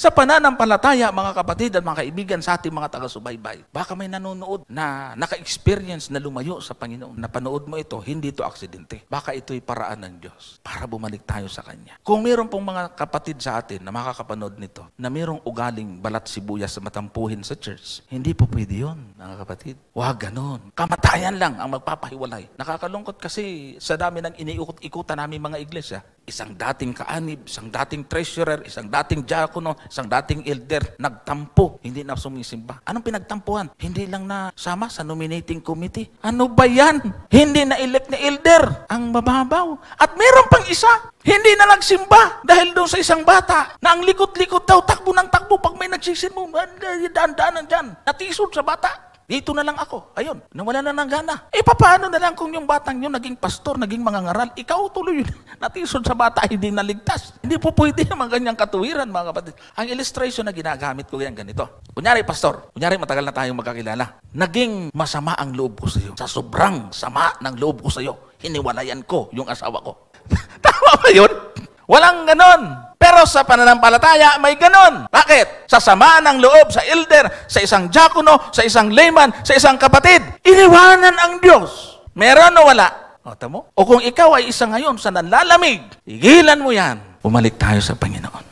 Sa pananampalataya, mga kapatid at mga kaibigan sa ating mga taga-subaybay, baka may nanonood na naka-experience na lumayo sa Panginoon. Napanood mo ito, hindi ito aksidente. Baka ito'y paraan ng Diyos para bumalik tayo sa Kanya. Kung meron pong mga kapatid sa atin na makakapanood nito, na merong ugaling balat sibuyas sa matampuhin sa church, hindi po pwede yun, mga kapatid. Huwag ganon. Kamatayan lang ang magpapahiwalay. Nakakalungkot kasi sa dami ng iniikot-ikutan namin mga iglesia, isang dating kaanib, isang dating treasurer, isang dating diakono, isang dating elder, nagtampo, hindi na sumisimba. Anong pinagtampuhan? Hindi lang na sama sa nominating committee. Ano ba yan? Hindi na elect na elder. Ang mababaw. At meron pang isa, hindi na nagsimba dahil doon sa isang bata na ang likot-likot daw, takbo ng takbo pag may nagsisimba, daan-daanan dyan. Natisod sa bata. Dito na lang ako. Ayun, nawala na ng gana. Paano na lang kung yung batang yun naging pastor, naging mangangaral, ikaw tuloy yun. Natisod sa bata, hindi naligtas. Hindi po pwede yung mga ganyang katuwiran, mga kapatid. Ang illustration na ginagamit ko yan ganito. Kunyari, pastor, matagal na tayong magkakilala. Naging masama ang loob ko sa iyo. Sa sobrang sama ng loob ko sa iyo, hiniwalayan ko yung asawa ko. Tama ba yun? Walang ganon. Pero sa pananampalataya, may ganon. Bakit? Sa sama ng loob, sa elder, sa isang diakono, sa isang layman, sa isang kapatid, iniwanan ang Diyos. Meron o wala? O, tamo? O kung ikaw ay isa ngayon sa nanlalamig, igilan mo yan. Bumalik tayo sa Panginoon.